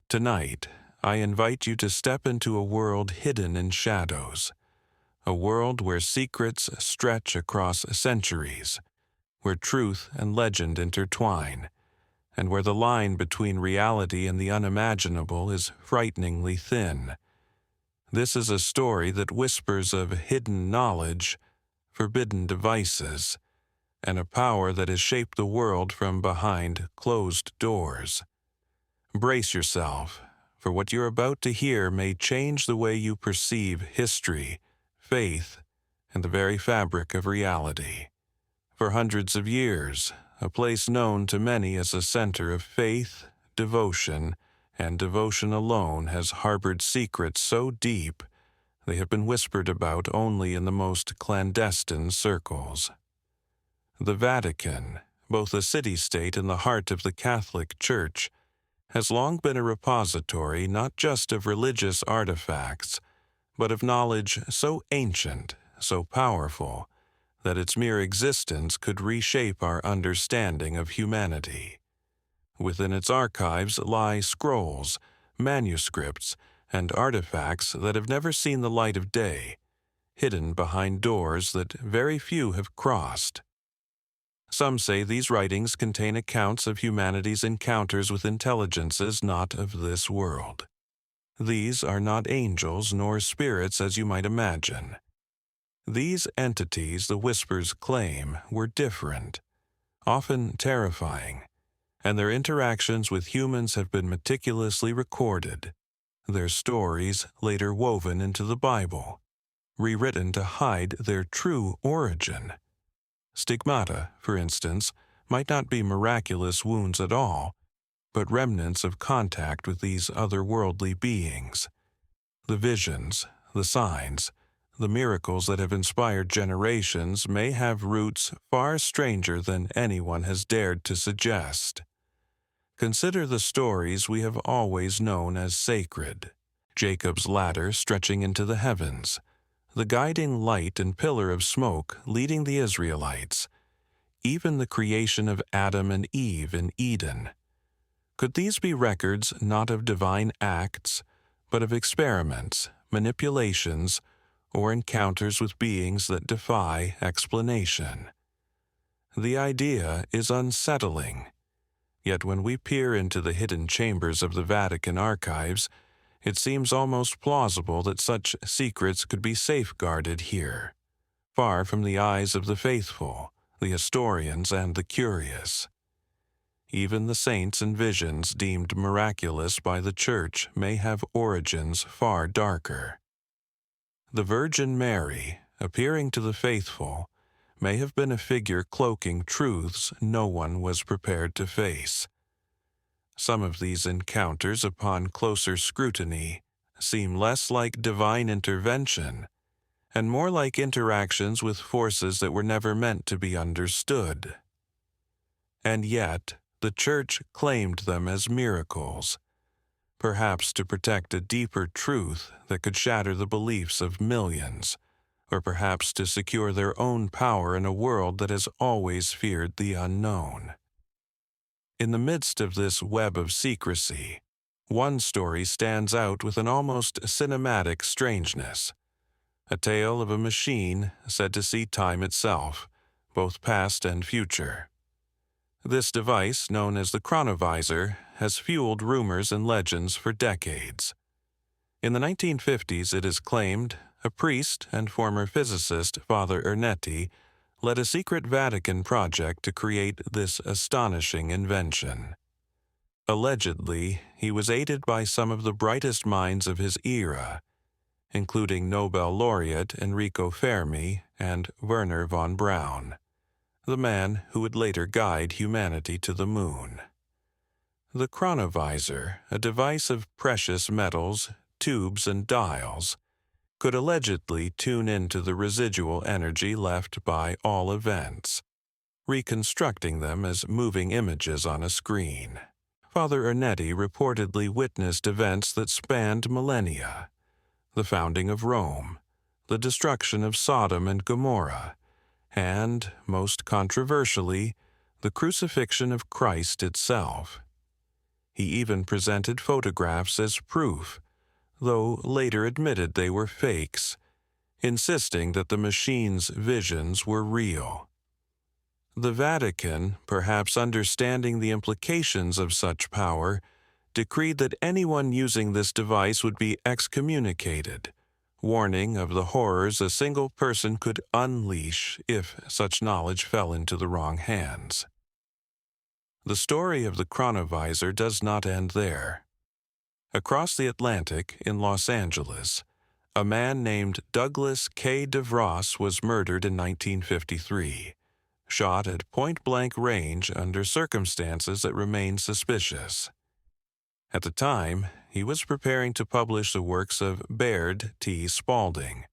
Tonight, I invite you to step into a world hidden in shadows, a world where secrets stretch across centuries, where truth and legend intertwine, and where the line between reality and the unimaginable is frighteningly thin. This is a story that whispers of hidden knowledge, forbidden devices, and a power that has shaped the world from behind closed doors. Brace yourself, for what you're about to hear may change the way you perceive history, faith, and the very fabric of reality. For hundreds of years, a place known to many as a center of faith, devotion, and devotion alone has harbored secrets so deep they have been whispered about only in the most clandestine circles. The Vatican, both a city-state and the heart of the Catholic Church, has long been a repository not just of religious artifacts, but of knowledge so ancient, so powerful, that its mere existence could reshape our understanding of humanity. Within its archives lie scrolls, manuscripts, and artifacts that have never seen the light of day, hidden behind doors that very few have crossed. Some say these writings contain accounts of humanity's encounters with intelligences not of this world. These are not angels nor spirits as you might imagine. These entities, the Whispers claim, were different, often terrifying, and their interactions with humans have been meticulously recorded, their stories later woven into the Bible, rewritten to hide their true origin. Stigmata, for instance, might not be miraculous wounds at all, but remnants of contact with these otherworldly beings. The visions, the signs, the miracles that have inspired generations may have roots far stranger than anyone has dared to suggest. Consider the stories we have always known as sacred: Jacob's ladder stretching into the heavens, the guiding light and pillar of smoke leading the Israelites, even the creation of Adam and Eve in Eden. Could these be records not of divine acts, but of experiments, manipulations, or encounters with beings that defy explanation? The idea is unsettling, yet when we peer into the hidden chambers of the Vatican archives, it seems almost plausible that such secrets could be safeguarded here, far from the eyes of the faithful, the historians, and the curious. Even the saints and visions deemed miraculous by the Church may have origins far darker. The Virgin Mary, appearing to the faithful, may have been a figure cloaking truths no one was prepared to face. Some of these encounters, upon closer scrutiny, seem less like divine intervention and more like interactions with forces that were never meant to be understood. And yet, the Church claimed them as miracles, perhaps to protect a deeper truth that could shatter the beliefs of millions, or perhaps to secure their own power in a world that has always feared the unknown. In the midst of this web of secrecy, one story stands out with an almost cinematic strangeness: a tale of a machine said to see time itself, both past and future. This device, known as the Chronovisor, has fueled rumors and legends for decades. In the 1950s, it is claimed, a priest and former physicist, Father Ernetti, led a secret Vatican project to create this astonishing invention. Allegedly, he was aided by some of the brightest minds of his era, including Nobel laureate Enrico Fermi and Wernher von Braun, the man who would later guide humanity to the moon. The Chronovisor, a device of precious metals, tubes, and dials, could allegedly tune into the residual energy left by all events, reconstructing them as moving images on a screen. Father Ernetti reportedly witnessed events that spanned millennia: the founding of Rome, the destruction of Sodom and Gomorrah, and, most controversially, the crucifixion of Christ itself. He even presented photographs as proof, though later admitted they were fakes, insisting that the machine's visions were real. The Vatican, perhaps understanding the implications of such power, decreed that anyone using this device would be excommunicated, warning of the horrors a single person could unleash if such knowledge fell into the wrong hands. The story of the Chronovisor does not end there. Across the Atlantic, in Los Angeles, a man named Douglas K. DeVos was murdered in 1953, shot at point-blank range under circumstances that remain suspicious. At the time, he was preparing to publish the works of Baird T. Spalding,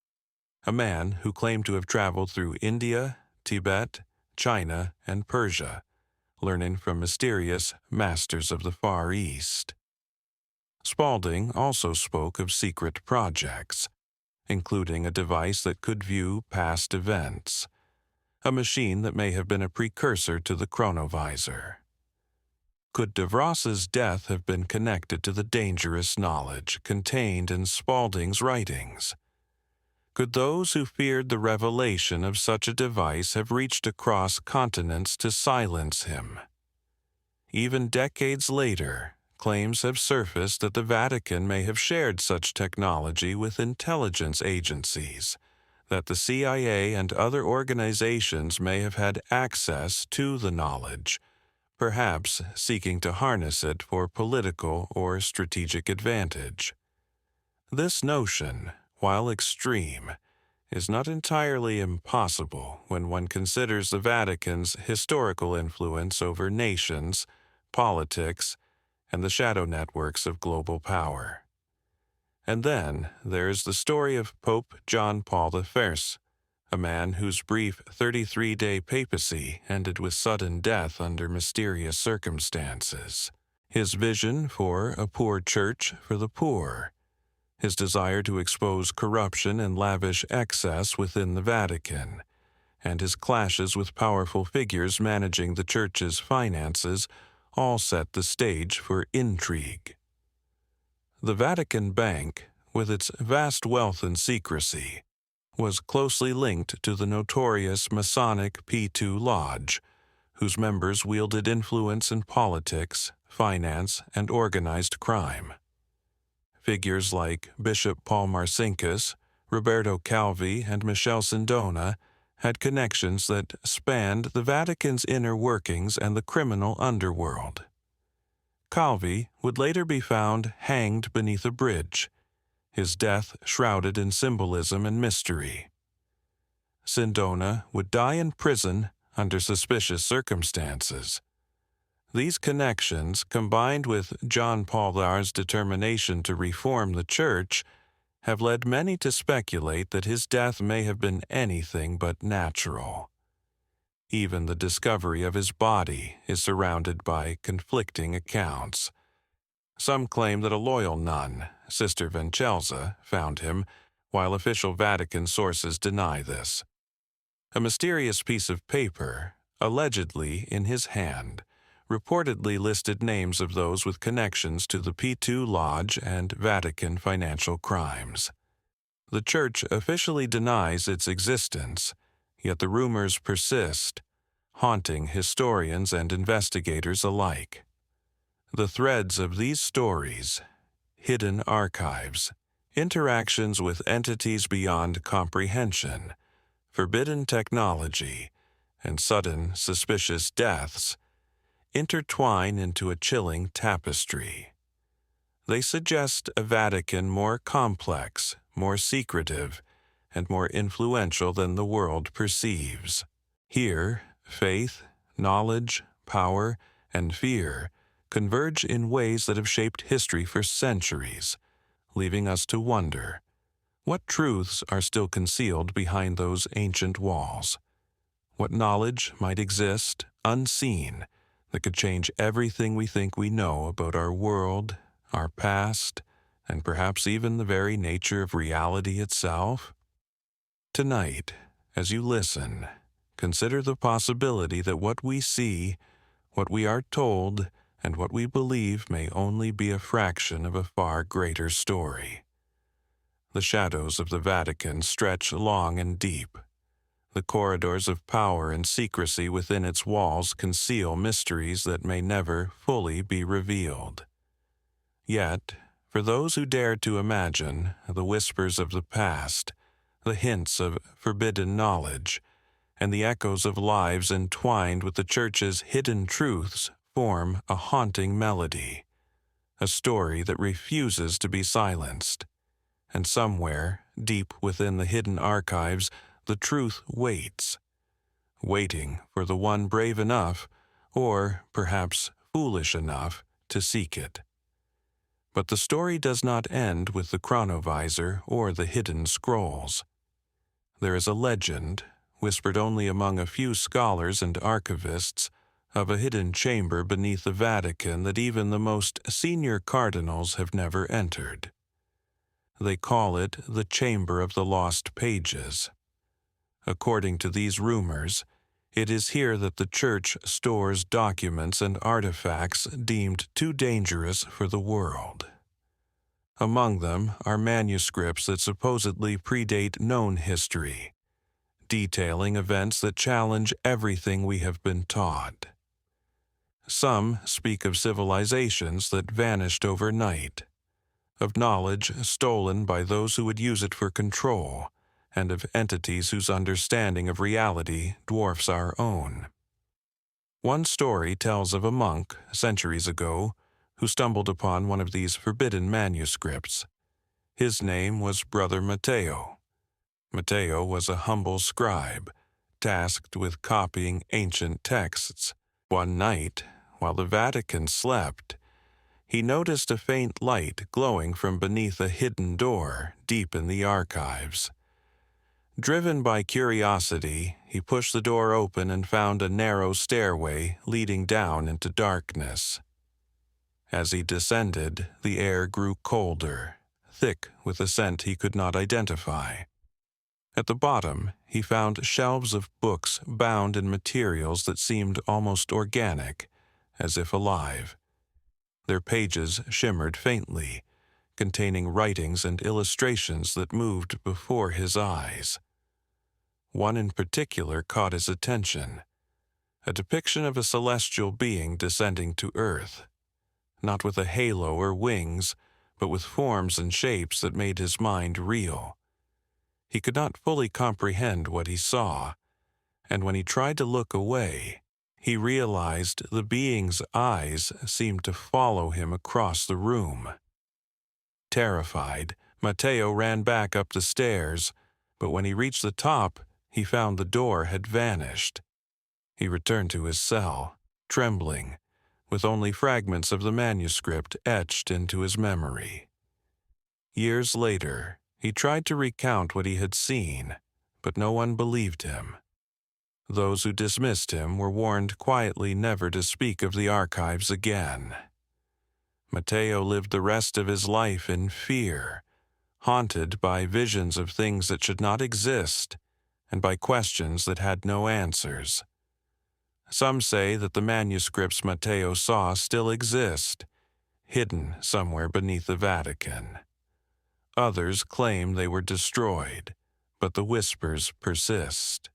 a man who claimed to have traveled through India, Tibet, China, and Persia, learning from mysterious masters of the Far East. Spalding also spoke of secret projects, including a device that could view past events, a machine that may have been a precursor to the Chronovisor. Could DeVos's death have been connected to the dangerous knowledge contained in Spalding's writings? Could those who feared the revelation of such a device have reached across continents to silence him? Even decades later, claims have surfaced that the Vatican may have shared such technology with intelligence agencies, that the CIA and other organizations may have had access to the knowledge, perhaps seeking to harness it for political or strategic advantage. This notion, while extreme, is not entirely impossible when one considers the Vatican's historical influence over nations, politics, and the shadow networks of global power. And then there is the story of Pope John Paul I, a man whose brief 33-day papacy ended with sudden death under mysterious circumstances. His vision for a poor church for the poor, his desire to expose corruption and lavish excess within the Vatican, and his clashes with powerful figures managing the church's finances all set the stage for intrigue. The Vatican Bank, with its vast wealth and secrecy, was closely linked to the notorious Masonic P2 Lodge, whose members wielded influence in politics, finance, and organized crime. Figures like Bishop Paul Marcinkus, Roberto Calvi, and Michele Sindona had connections that spanned the Vatican's inner workings and the criminal underworld. Calvi would later be found hanged beneath a bridge, his death shrouded in symbolism and mystery. Sindona would die in prison under suspicious circumstances. These connections, combined with John Paul II's determination to reform the Church, have led many to speculate that his death may have been anything but natural. Even the discovery of his body is surrounded by conflicting accounts. Some claim that a loyal nun, Sister Vincenza, found him, while official Vatican sources deny this. A mysterious piece of paper, allegedly in his hand, reportedly listed names of those with connections to the P2 Lodge and Vatican financial crimes. The Church officially denies its existence, yet the rumors persist, haunting historians and investigators alike. The threads of these stories, hidden archives, interactions with entities beyond comprehension, forbidden technology, and sudden, suspicious deaths, intertwine into a chilling tapestry. They suggest a Vatican more complex, more secretive, and more influential than the world perceives. Here, faith, knowledge, power, and fear converge in ways that have shaped history for centuries, leaving us to wonder, what truths are still concealed behind those ancient walls? What knowledge might exist, unseen, that could change everything we think we know about our world, our past, and perhaps even the very nature of reality itself? Tonight, as you listen, consider the possibility that what we see, what we are told, and what we believe may only be a fraction of a far greater story. The shadows of the Vatican stretch long and deep. The corridors of power and secrecy within its walls conceal mysteries that may never fully be revealed. Yet, for those who dare to imagine, the whispers of the past, the hints of forbidden knowledge, and the echoes of lives entwined with the Church's hidden truths form a haunting melody, a story that refuses to be silenced. And somewhere, deep within the hidden archives, the truth waits, waiting for the one brave enough, or perhaps foolish enough, to seek it. But the story does not end with the Chronovisor or the hidden scrolls. There is a legend, whispered only among a few scholars and archivists, of a hidden chamber beneath the Vatican that even the most senior cardinals have never entered. They call it the Chamber of the Lost Pages. According to these rumors, it is here that the Church stores documents and artifacts deemed too dangerous for the world. Among them are manuscripts that supposedly predate known history, detailing events that challenge everything we have been taught. Some speak of civilizations that vanished overnight, of knowledge stolen by those who would use it for control, and of entities whose understanding of reality dwarfs our own. One story tells of a monk, centuries ago, who stumbled upon one of these forbidden manuscripts. His name was Brother Matteo. Matteo was a humble scribe, tasked with copying ancient texts. One night, while the Vatican slept, he noticed a faint light glowing from beneath a hidden door deep in the archives. Driven by curiosity, he pushed the door open and found a narrow stairway leading down into darkness. As he descended, the air grew colder, thick with a scent he could not identify. At the bottom, he found shelves of books bound in materials that seemed almost organic, as if alive. Their pages shimmered faintly, containing writings and illustrations that moved before his eyes. One in particular caught his attention, a depiction of a celestial being descending to Earth, not with a halo or wings, but with forms and shapes that made his mind reel. He could not fully comprehend what he saw, and when he tried to look away, he realized the being's eyes seemed to follow him across the room. Terrified, Matteo ran back up the stairs, but when he reached the top, he found the door had vanished. He returned to his cell, trembling, with only fragments of the manuscript etched into his memory. Years later, he tried to recount what he had seen, but no one believed him. Those who dismissed him were warned quietly never to speak of the archives again. Matteo lived the rest of his life in fear, haunted by visions of things that should not exist, and by questions that had no answers. Some say that the manuscripts Matteo saw still exist, hidden somewhere beneath the Vatican. Others claim they were destroyed, but the whispers persist.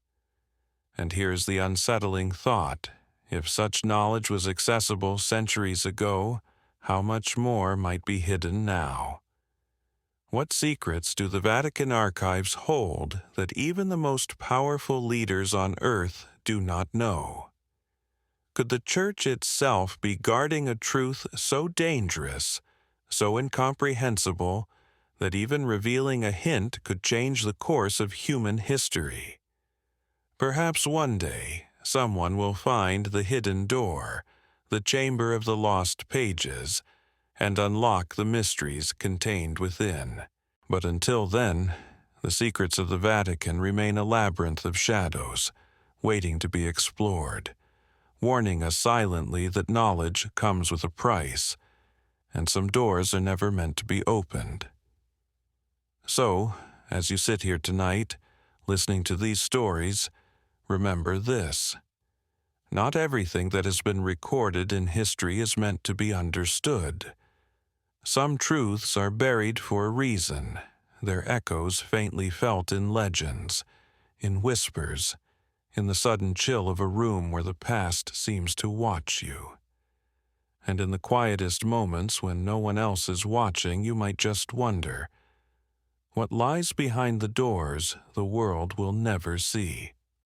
And here's the unsettling thought: if such knowledge was accessible centuries ago, how much more might be hidden now? What secrets do the Vatican archives hold that even the most powerful leaders on earth do not know? Could the Church itself be guarding a truth so dangerous, so incomprehensible, that even revealing a hint could change the course of human history? Perhaps one day, someone will find the hidden door, the chamber of the lost pages, and unlock the mysteries contained within. But until then, the secrets of the Vatican remain a labyrinth of shadows, waiting to be explored, warning us silently that knowledge comes with a price, and some doors are never meant to be opened. So, as you sit here tonight, listening to these stories, remember this: Not everything that has been recorded in history is meant to be understood. Some truths are buried for a reason, their echoes faintly felt in legends, in whispers, in the sudden chill of a room where the past seems to watch you. And in the quietest moments when no one else is watching, you might just wonder, what lies behind the doors the world will never see?